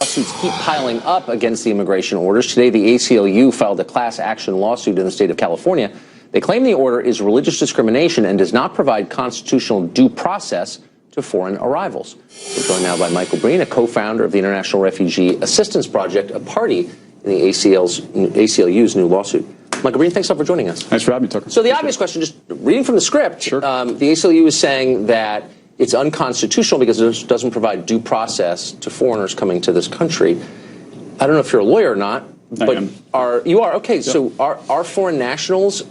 Lawsuits keep piling up against the immigration orders. Today, the ACLU filed a class action lawsuit in the state of California. They claim the order is religious discrimination and does not provide constitutional due process to foreign arrivals. We're joined now by Michael Breen, a co-founder of the International Refugee Assistance Project, a party in the ACLU's new lawsuit. Michael Breen, thanks a lot for joining us. Thanks for having me, Tucker. So the obvious question, just reading from the script, sure. The ACLU is saying that it's unconstitutional because it doesn't provide due process to foreigners coming to this country. I don't know if you're a lawyer or not, but you are? Okay, yep. So are foreign nationals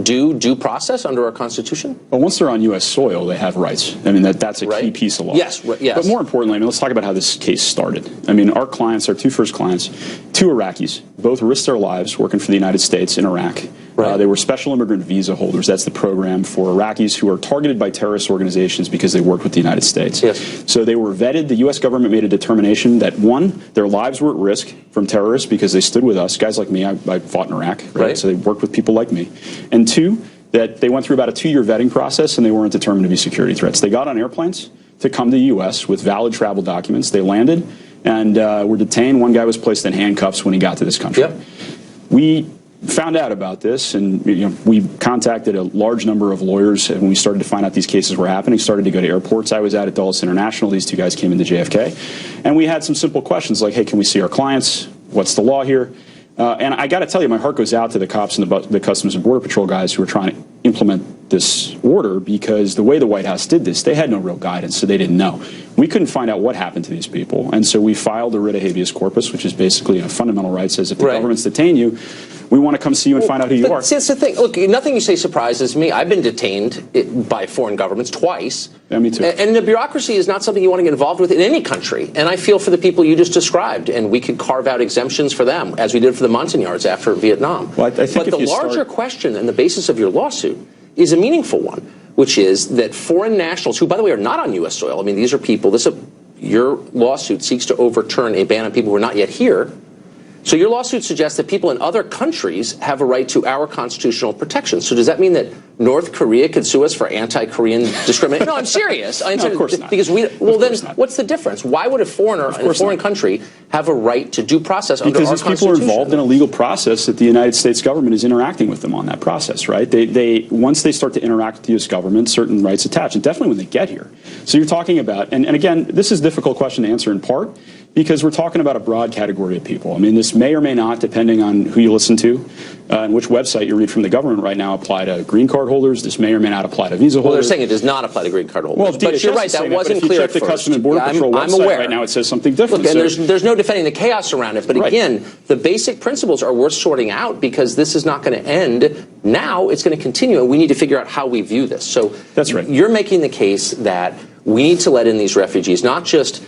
due process under our Constitution? Well, once they're on U.S. soil, they have rights. I mean, that's a key piece of law. Yes, yes. But more importantly, I mean, let's talk about how this case started. I mean, our clients, our two first clients, two Iraqis, both risked their lives working for the United States in Iraq. Right. They were special immigrant visa holders. That's the program for Iraqis who are targeted by terrorist organizations because they worked with the United States. Yes. So they were vetted. The U.S. government made a determination that, one, their lives were at risk from terrorists because they stood with us. Guys like me, I fought in Iraq, right? So they worked with people like me. And two, that they went through about a 2-year vetting process and they weren't determined to be security threats. They got on airplanes to come to the U.S. with valid travel documents. They landed and were detained. One guy was placed in handcuffs when he got to this country. Yep. We found out about this, and we contacted a large number of lawyers when we started to find out these cases were happening, started to go to airports. I was out at Dulles International. These two guys came into JFK. And we had some simple questions like, hey, can we see our clients? What's the law here? And I got to tell you, my heart goes out to the cops and the Customs and Border Patrol guys who are trying to implement this order, because the way the White House did this, they had no real guidance, so they didn't know. We couldn't find out what happened to these people, and so we filed a writ of habeas corpus, which is basically a fundamental right, says if the government's detain you, we want to come see you and find out who you are. See, that's the thing. Look, nothing you say surprises me. I've been detained by foreign governments twice. Yeah, me too. And the bureaucracy is not something you want to get involved with in any country. And I feel for the people you just described, and we could carve out exemptions for them, as we did for the Montagnards after Vietnam. Well, I think but the larger question and the basis of your lawsuit is a meaningful one, which is that foreign nationals, who, by the way, are not on U.S. soil, I mean, these are people, your lawsuit seeks to overturn a ban on people who are not yet here. So your lawsuit suggests that people in other countries have a right to our constitutional protection. So does that mean that North Korea could sue us for anti-Korean discrimination? No, I'm serious. No, of course not. Because what's the difference? Why would a foreigner in a foreign country have a right to due process under our Constitution? Because these people are involved in a legal process that the United States government is interacting with them on that process, right? Once they start to interact with the U.S. government, certain rights attach, and definitely when they get here. So you're talking about, and again, this is a difficult question to answer in part, because we're talking about a broad category of people. I mean, this may or may not, depending on who you listen to and which website you read from the government right now, apply to green card holders. This may or may not apply to visa holders. Well, they're saying it does not apply to green card holders. Well, but you're right, that wasn't clear at first. If you check the Customs and Border Patrol website right now, it says something different. Look, and there's no defending the chaos around it. But again, the basic principles are worth sorting out, because this is not going to end now. It's going to continue, and we need to figure out how we view this. So that's right. You're making the case that we need to let in these refugees, not just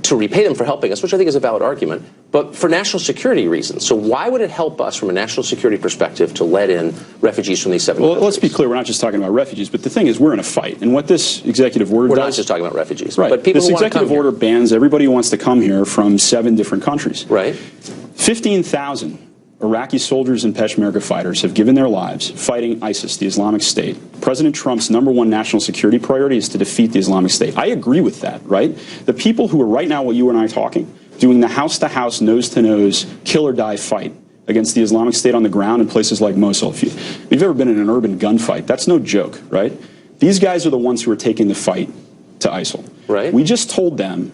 to repay them for helping us, which I think is a valid argument, but for national security reasons. So why would it help us from a national security perspective to let in refugees from these 7 countries? Well, let's be clear. We're not just talking about refugees, but the thing is, we're in a fight. And what this executive order does... We're not just talking about refugees, right. But people this who want to come executive order bans everybody who wants to come here from 7 different countries. Right. 15,000 Iraqi soldiers and Peshmerga fighters have given their lives fighting ISIS, the Islamic State. President Trump's #1 national security priority is to defeat the Islamic State. I agree with that, right? The people who are right now, while you and I are talking, doing the house-to-house, nose-to-nose, kill-or-die fight against the Islamic State on the ground in places like Mosul. If you've ever been in an urban gunfight, that's no joke, right? These guys are the ones who are taking the fight to ISIL. Right. We just told them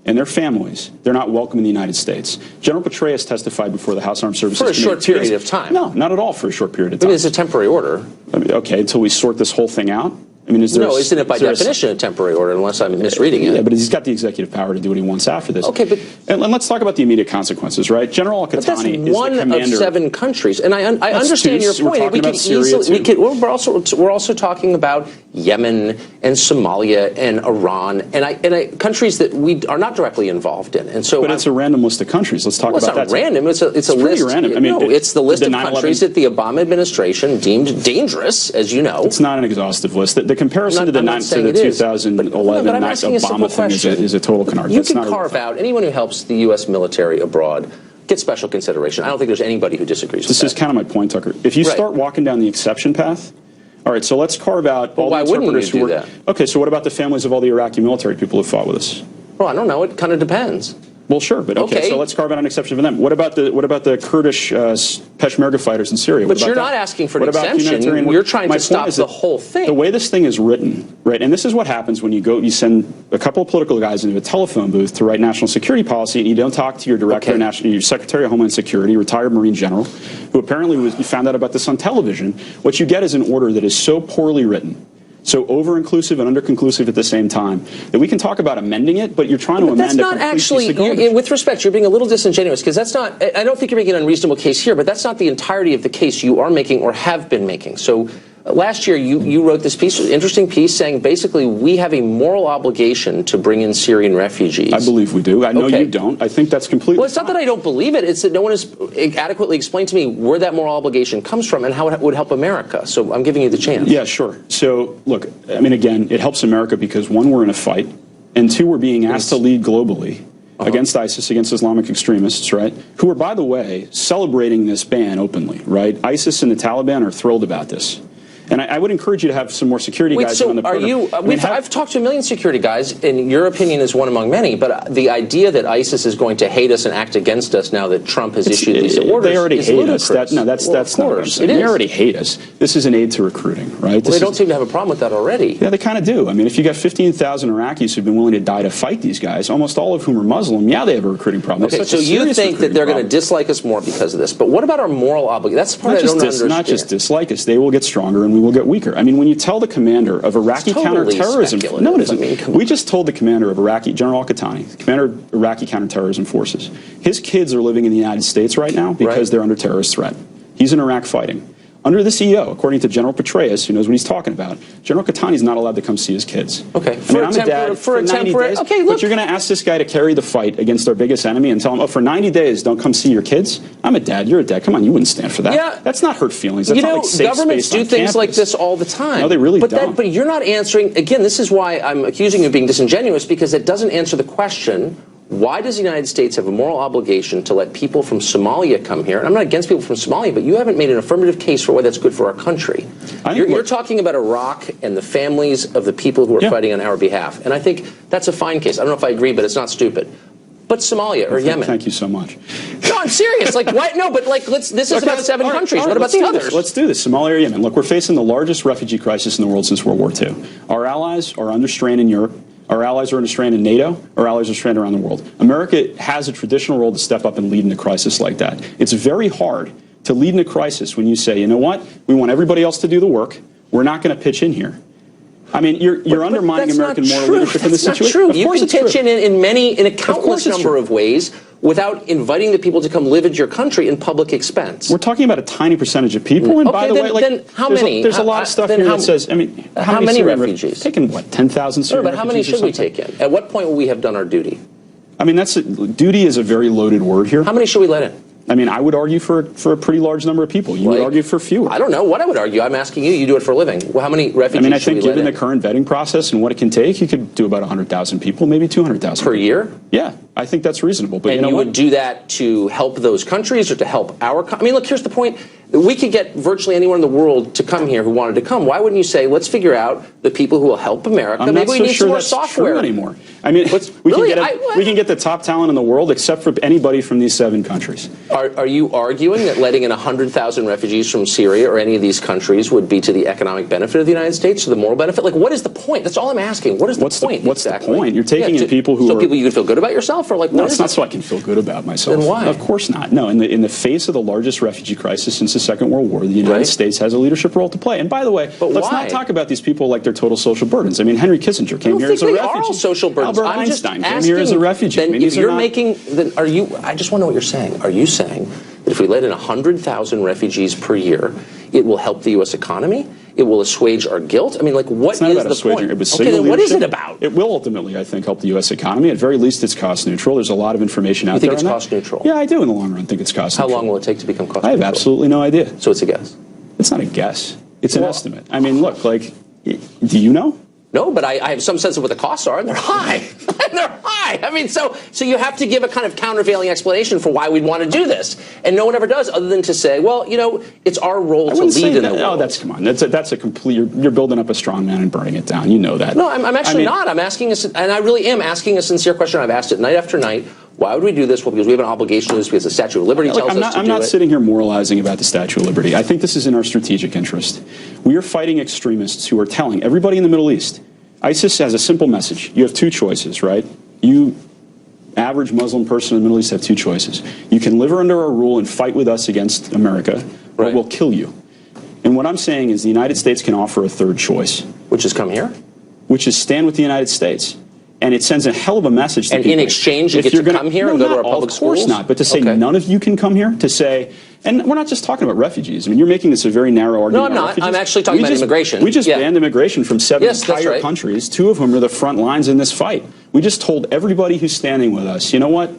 and their families, they're not welcome in the United States. General Petraeus testified before the House Armed Services For a short period of time. No, not at all for a short period of time. I mean, it's a temporary order. I mean, okay, until we sort this whole thing out? I mean, isn't it by definition a temporary order, unless I'm misreading it? Yeah, but he's got the executive power to do what he wants after this. Okay, but... And let's talk about the immediate consequences, right? General Al-Qatani is the commander... But that's one of 7 countries, and I understand your point. We're talking about we're also talking about Yemen and Somalia and Iran and countries that we are not directly involved in. And so, but it's a random list of countries. Let's talk about that. It's not random. It's a list. Random. I mean, no, it's the list of countries that the Obama administration deemed dangerous, as you know. It's not an exhaustive list. The comparison to the 2011 Obama thing is a total canard. You can carve out anyone who helps the U.S. military abroad get special consideration. I don't think there's anybody who disagrees with that. This is kind of my point, Tucker. If you start walking down the exception path, all right, so let's carve out all the interpreters who work. Okay, so what about the families of all the Iraqi military people who fought with us? Well, I don't know. It kind of depends. Well, sure, but okay, so let's carve out an exception for them. What about the Kurdish Peshmerga fighters in Syria? But you're not asking for an exemption. You're trying to stop the whole thing. The way this thing is written, right, and this is what happens when you send a couple of political guys into a telephone booth to write national security policy, and you don't talk to your director, your Secretary of Homeland Security, retired Marine general, who apparently you found out about this on television. What you get is an order that is so poorly written, so over-inclusive and under-conclusive at the same time, that we can talk about amending it, but you're trying to amend it. That's not actually, with respect, you're being a little disingenuous, because that's not, I don't think you're making an unreasonable case here, but that's not the entirety of the case you are making or have been making. So last year, you wrote this piece, interesting piece, saying basically we have a moral obligation to bring in Syrian refugees. I believe we do. I know you don't. I think that's completely Well, it's not that I don't believe it. It's that no one has adequately explained to me where that moral obligation comes from and how it would help America. So I'm giving you the chance. Yeah, sure. So, look, I mean, again, it helps America because, one, we're in a fight, and two, we're being asked to lead globally against ISIS, against Islamic extremists, right, who are, by the way, celebrating this ban openly, right? ISIS and the Taliban are thrilled about this. And I would encourage you to have some more security guys on the program. I've talked to a million security guys, and your opinion is one among many, but the idea that ISIS is going to hate us and act against us now that Trump has issued these orders they already is hate ludicrous. us. That's not what I'm saying. They already hate us. This is an aid to recruiting, right? Well, they don't seem to have a problem with that already. Yeah, they kind of do. I mean, if you got 15,000 Iraqis who've been willing to die to fight these guys, almost all of whom are Muslim, yeah, they have a recruiting problem. Okay, so you think that they're going to dislike us more because of this, but what about our moral obligation? That's the part I don't understand. Not just dislike us, they will get stronger and we will get weaker. I mean, when you tell the commander of Iraqi counterterrorism, no, it isn't. We just told the commander of Iraqi, General al-Qahtani, the commander of Iraqi counterterrorism forces, his kids are living in the United States right now because they're under terrorist threat. He's in Iraq fighting. Under this EO, according to General Petraeus, who knows what he's talking about, General Qahtani is not allowed to come see his kids. Okay. I mean, I'm a dad for 90 days, okay, look. but you're going to ask this guy to carry the fight against our biggest enemy and tell him, oh, for 90 days, don't come see your kids? I'm a dad. You're a dad. Come on, you wouldn't stand for that. Yeah. That's not hurt feelings. That's not like safe governments space do on things campus. like this all the time. No, they really don't. But you're not answering, again, this is why I'm accusing you of being disingenuous, because it doesn't answer the question, why does the United States have a moral obligation to let people from Somalia come here? And I'm not against people from Somalia, but you haven't made an affirmative case for why that's good for our country. You're talking about Iraq and the families of the people who are fighting on our behalf. And I think that's a fine case. I don't know if I agree, but it's not stupid. But Somalia or Yemen. Thank you so much. No, I'm serious. Like, what? No, but like, this is about 7 countries. What about the others? Let's do this. Somalia or Yemen. Look, we're facing the largest refugee crisis in the world since World War II. Our allies are under strain in Europe. Our allies are under strain in NATO. Our allies are strained around the world. America has a traditional role to step up and lead in a crisis like that. It's very hard to lead in a crisis when you say, you know what, we want everybody else to do the work. We're not going to pitch in here. I mean, you're undermining American moral leadership in this situation. Of course, you can pitch in a countless number of ways without inviting the people to come live at your country in public expense. We're talking about a tiny percentage of people, and by the way, then how many? There's a lot of stuff here that says, I mean, how many refugees? Taking what, 10,000 Syrian refugees? But how many should we take in? At what point will we have done our duty? I mean, duty is a very loaded word here. How many should we let in? I mean, I would argue for a pretty large number of people. You would argue for fewer. I don't know what I would argue. I'm asking you. You do it for a living. Well, how many refugees? I mean, I think given the current vetting process and what it can take, you could do about 100,000 people, maybe 200,000 per year. Yeah, I think that's reasonable. But and you would do that to help those countries or to help our? I mean, look. Here's the point. We could get virtually anyone in the world to come here who wanted to come. Why wouldn't you say, let's figure out the people who will help America? I'm Maybe not we so need sure some more that's software true anymore. I mean, we can get the top talent in the world except for anybody from these 7 countries. Are you arguing that letting in 100,000 refugees from Syria or any of these countries would be to the economic benefit of the United States, to the moral benefit? Like, what is the point? That's all I'm asking. What is the point? What's the point? You're taking in people who are... So people you can feel good about yourself? Or like, no, it's not so I can feel good about myself. Then why? Of course not. No, in the face of the largest refugee crisis since the Second World War, the United States has a leadership role to play. And by the way, let's not talk about these people like they're total social burdens. I mean, Henry Kissinger came here as a refugee. Are all social burdens. Albert Einstein came here as a refugee. Then if you're making, then are you? I just want to know what you're saying. Are you saying that if we let in 100,000 refugees per year, it will help the U.S. economy? It will assuage our guilt? I mean, like, what is the point? Okay, then what is it about? It will ultimately, I think, help the U.S. economy. At very least, it's cost neutral. There's a lot of information out there. You think it's cost neutral? Yeah, I do in the long run think it's cost neutral. How long will it take to become cost neutral? I have absolutely no idea. So it's a guess? It's not a guess. It's an estimate. I mean, look, like, do you know? No, but I have some sense of what the costs are, and they're high. They're high. I mean, so you have to give a kind of countervailing explanation for why we'd want to do this, and no one ever does, other than to say, well, you know, it's our role to lead in the world. Oh, that's come on. That's a complete. You're building up a strong man and burning it down. You know that. No, I'm actually not. I'm asking and I really am asking a sincere question. I've asked it night after night. Why would we do this? Well, because we have an obligation to do this, because the Statute of Liberty tells us to do it. I'm not sitting here moralizing about the Statute of Liberty. I think this is in our strategic interest. We are fighting extremists who are telling everybody in the Middle East, ISIS has a simple message. You have two choices, right? You, average Muslim person in the Middle East, have two choices. You can live under our rule and fight with us against America, or we'll kill you. And what I'm saying is the United States can offer a third choice. Which is come here? Which is stand with the United States. And it sends a hell of a message to people. And in exchange, you get to come here and go to our public schools? Of course not. But to say none of you can come here, to say, and we're not just talking about refugees. I mean, you're making this a very narrow argument. No, I'm not. Refugees. I'm actually talking about immigration. We just banned immigration from 7 entire right. countries, 2 of whom are the front lines in this fight. We just told everybody who's standing with us, you know what?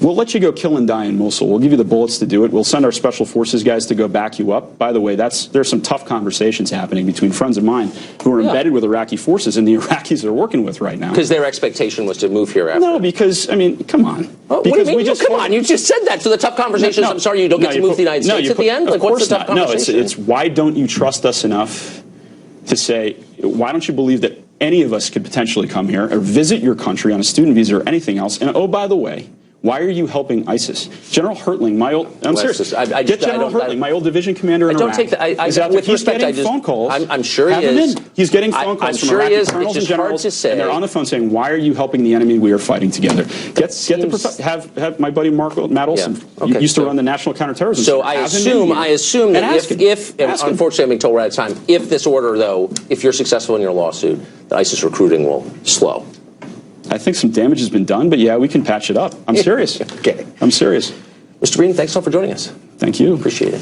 We'll let you go kill and die in Mosul. We'll give you the bullets to do it. We'll send our special forces guys to go back you up. By the way, there's some tough conversations happening between friends of mine who are embedded with Iraqi forces and the Iraqis they're working with right now. Because their expectation was to move here after. No, because, I mean, come on. Well, because what do you mean? Come on, you just said that. So the tough conversations, I'm sorry you don't get to move to the United States at the end? Of what's course the tough not. No, conversation? it's why don't you trust us enough to say, why don't you believe that any of us could potentially come here or visit your country on a student visa or anything else? And oh, by the way, why are you helping ISIS? General Hertling, I'm serious. Get General Hertling, my old division commander in Iraq. With respect, getting phone calls. I'm sure he is. He's getting phone calls from Iraqi colonels and generals, and they're on the phone saying, "Why are you helping the enemy? We are fighting together." Have my buddy Matt Olson used to run the National Counterterrorism. So I assume that if unfortunately I'm being told we're out of time. If this order, though, if you're successful in your lawsuit, the ISIS recruiting will slow. I think some damage has been done, but yeah, we can patch it up. I'm serious. Okay. I'm serious. Mr. Breen, thanks all for joining us. Thank you. Appreciate it.